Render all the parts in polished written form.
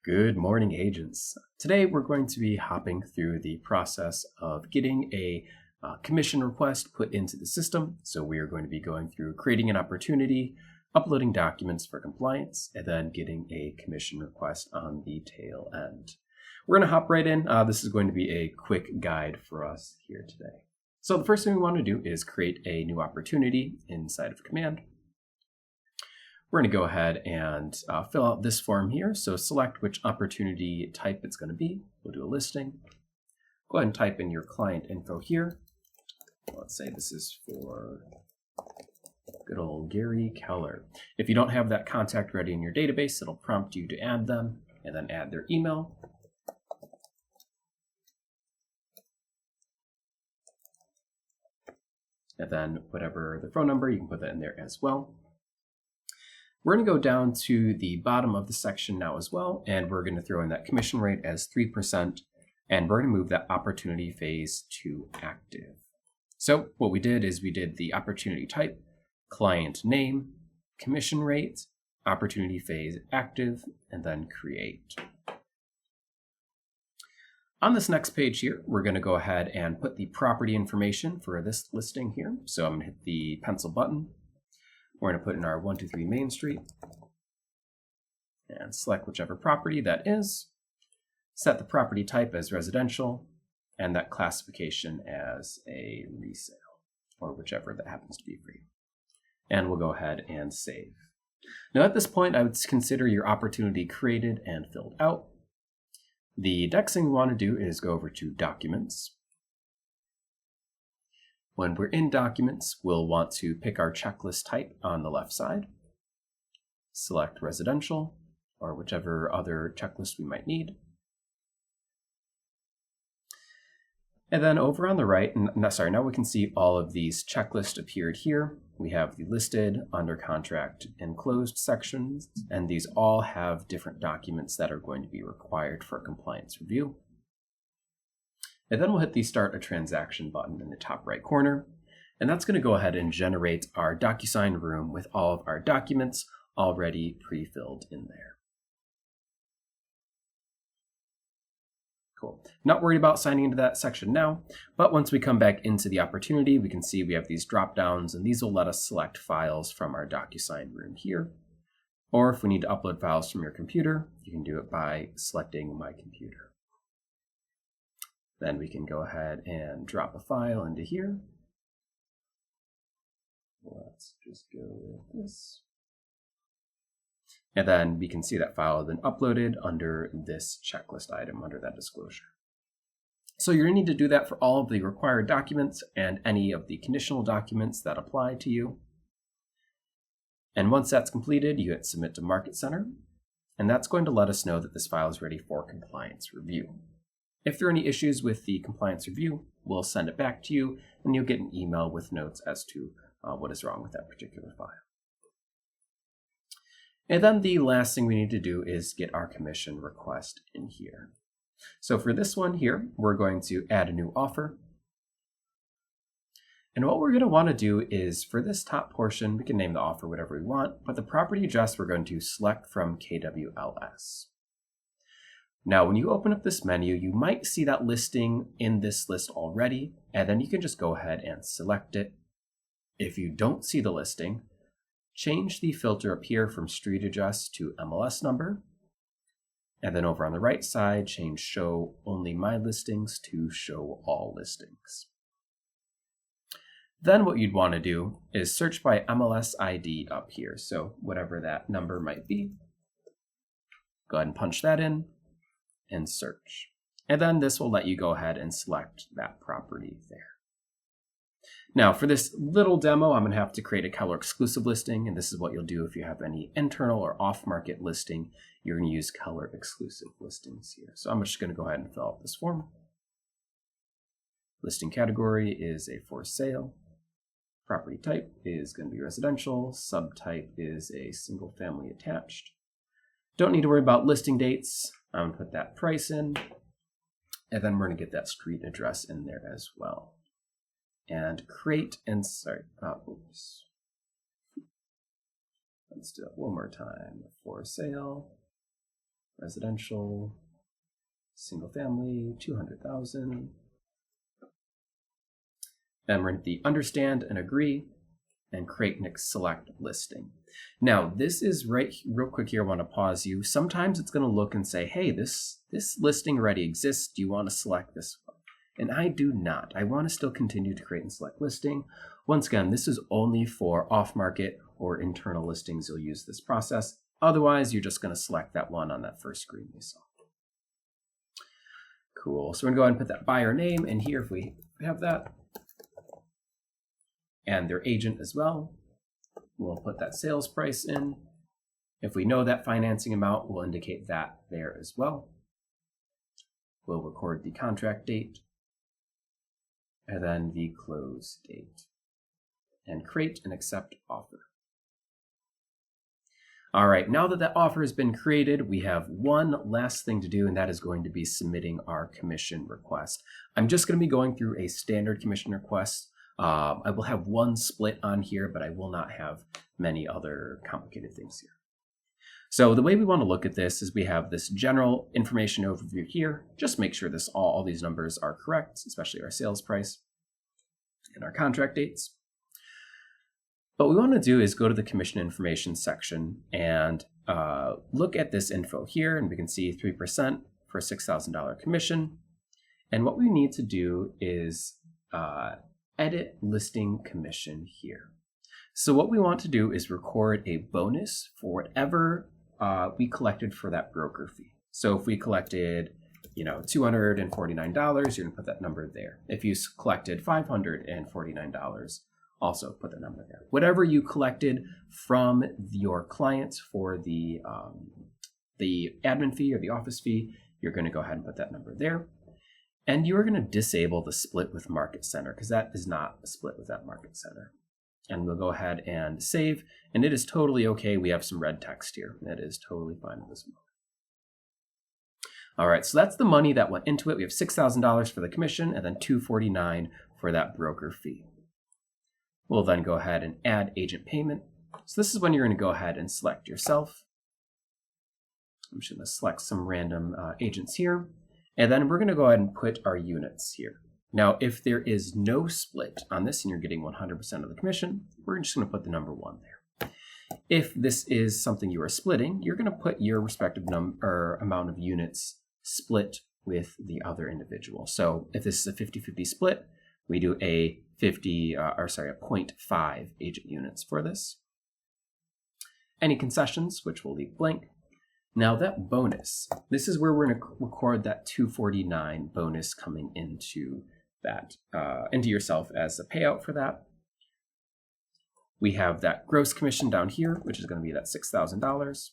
Good morning, agents. Today we're going to be hopping through the process of getting a commission request put into the system. So we are going to be going through creating an opportunity, uploading documents for compliance, and then getting a commission request on the tail end. We're going to hop right in. This is going to be a quick guide for us here today. So the first thing we want to do is create a new opportunity inside of Command. We're going to go ahead and fill out this form here. So select which opportunity type it's going to be. We'll do a listing. Go ahead and type in your client info here. Let's say this is for good old Gary Keller. If you don't have that contact ready in your database, it'll prompt you to add them and then add their email. And then whatever the phone number, you can put that in there as well. We're going to go down to the bottom of the section now as well, and we're going to throw in that commission rate as 3%, and we're going to move that opportunity phase to active. So what we did is we did the opportunity type, client name, commission rate, opportunity phase active, and then create. On this next page here, we're going to go ahead and put the property information for this listing here. So I'm going to hit the pencil button. We're going to put in our 123 Main Street and select whichever property that is. Set the property type as residential and that classification as a resale or whichever that happens to be for you. And we'll go ahead and save. Now at this point, I would consider your opportunity created and filled out. The next thing we want to do is go over to Documents. When we're in Documents, we'll want to pick our checklist type on the left side, select residential or whichever other checklist we might need. And then over on the right, now we can see all of these checklists appeared here. We have the listed, under contract, and closed sections, and these all have different documents that are going to be required for compliance review. And then we'll hit the Start a Transaction button in the top right corner. And that's going to go ahead and generate our DocuSign room with all of our documents already pre-filled in there. Cool. Not worried about signing into that section now, but once we come back into the opportunity, we can see we have these drop downs, and these will let us select files from our DocuSign room here. Or if we need to upload files from your computer, you can do it by selecting My Computer. Then we can go ahead and drop a file into here. Let's just go with this. And then we can see that file has been uploaded under this checklist item, under that disclosure. So you're going to need to do that for all of the required documents and any of the conditional documents that apply to you. And once that's completed, you hit Submit to Market Center, and that's going to let us know that this file is ready for compliance review. If there are any issues with the compliance review, we'll send it back to you, and you'll get an email with notes as to what is wrong with that particular file. And then the last thing we need to do is get our commission request in here. So for this one here, we're going to add a new offer. And what we're going to want to do is, for this top portion, we can name the offer whatever we want, but the property address we're going to select from KWLS. Now, when you open up this menu, you might see that listing in this list already, and then you can just go ahead and select it. If you don't see the listing, change the filter up here from street address to MLS number. And then over on the right side, change Show Only My Listings to Show All Listings. Then what you'd want to do is search by MLS ID up here. So whatever that number might be, go ahead and punch that in and search. And then this will let you go ahead and select that property there. Now for this little demo, I'm going to have to create a Keller exclusive listing, and this is what you'll do if you have any internal or off-market listing. You're going to use Keller exclusive listings here. So I'm just going to go ahead and fill out this form. Listing category is a for sale. Property type is going to be residential. Subtype is a single family attached. Don't need to worry about listing dates. I'm going to put that price in, and then we're going to get that street address in there as well. And create and oops. Let's do it one more time. For sale, residential, single family, 200,000. Then we're going to understand and agree and create next select listing. Now, this is real quick here. I want to pause you. Sometimes it's going to look and say, hey, this listing already exists. Do you want to select this one? And I do not. I want to still continue to create and select listing. Once again, this is only for off-market or internal listings. You'll use this process. Otherwise, you're just going to select that one on that first screen we saw. Cool. So we're going to go ahead and put that buyer name in here if we have that. And their agent as well. We'll put that sales price in. If we know that financing amount, we'll indicate that there as well. We'll record the contract date and then the close date and create and accept offer. All right, now that offer has been created, we have one last thing to do, and that is going to be submitting our commission request. I'm just going to be going through a standard commission request. I will have one split on here, but I will not have many other complicated things here. So the way we want to look at this is we have this general information overview here. Just make sure all these numbers are correct, especially our sales price and our contract dates. What we want to do is go to the commission information section and look at this info here, and we can see 3% for a $6,000 commission. And what we need to do is edit listing commission here. So what we want to do is record a bonus for whatever we collected for that broker fee. So if we collected, $249, you're going to put that number there. If you collected $549, also put the number there. Whatever you collected from your clients for the admin fee or the office fee, you're going to go ahead and put that number there. And you're going to disable the split with Market Center because that is not a split with that Market Center. And we'll go ahead and save. And it is totally okay. We have some red text here. That is totally fine at this moment. All right, so that's the money that went into it. We have $6,000 for the commission and then $249 for that broker fee. We'll then go ahead and add agent payment. So this is when you're going to go ahead and select yourself. I'm just going to select some random agents here. And then we're going to go ahead and put our units here. Now, if there is no split on this and you're getting 100% of the commission, we're just going to put the number 1 there. If this is something you are splitting, you're going to put your respective amount of units split with the other individual. So if this is a 50-50 split, we do a 0.5 agent units for this. Any concessions, which we'll leave blank. Now that bonus, this is where we're going to record that $249 bonus coming into that, into yourself as a payout for that. We have that gross commission down here, which is going to be that $6,000.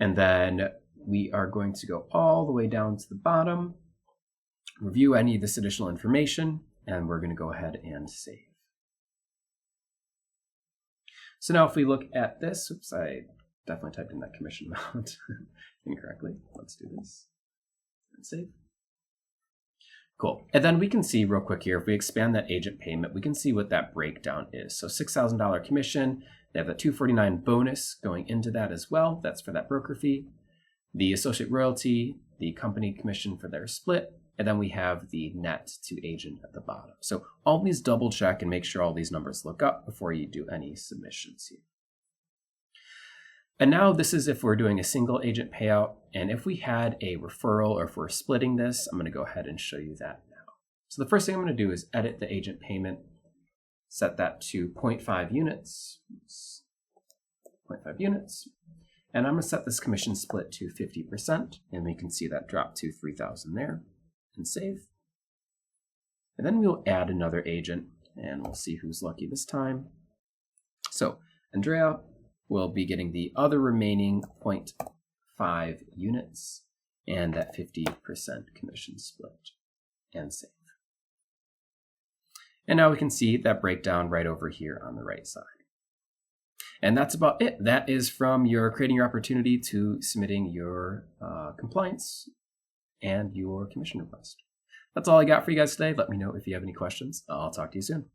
And then we are going to go all the way down to the bottom, review any of this additional information, and we're going to go ahead and save. So now if we look at this, oops, I definitely typed in that commission amount incorrectly. Let's do this and save. Cool. And then we can see real quick here, if we expand that agent payment, we can see what that breakdown is. So $6,000 commission, they have the $249 bonus going into that as well. That's for that broker fee, the associate royalty, the company commission for their split, and then we have the net to agent at the bottom. So always double check and make sure all these numbers look up before you do any submissions here. And now this is if we're doing a single agent payout. And if we had a referral or if we're splitting this, I'm going to go ahead and show you that now. So the first thing I'm going to do is edit the agent payment, set that to 0.5 units, 0.5 units. And I'm going to set this commission split to 50%. And we can see that drop to 3,000 there. And save. And then we'll add another agent and we'll see who's lucky this time. So Andrea will be getting the other remaining 0.5 units and that 50% commission split and save. And now we can see that breakdown right over here on the right side. And that's about it. That is from your creating your opportunity to submitting your compliance and your commission request. That's all I got for you guys today. Let me know if you have any questions. I'll talk to you soon.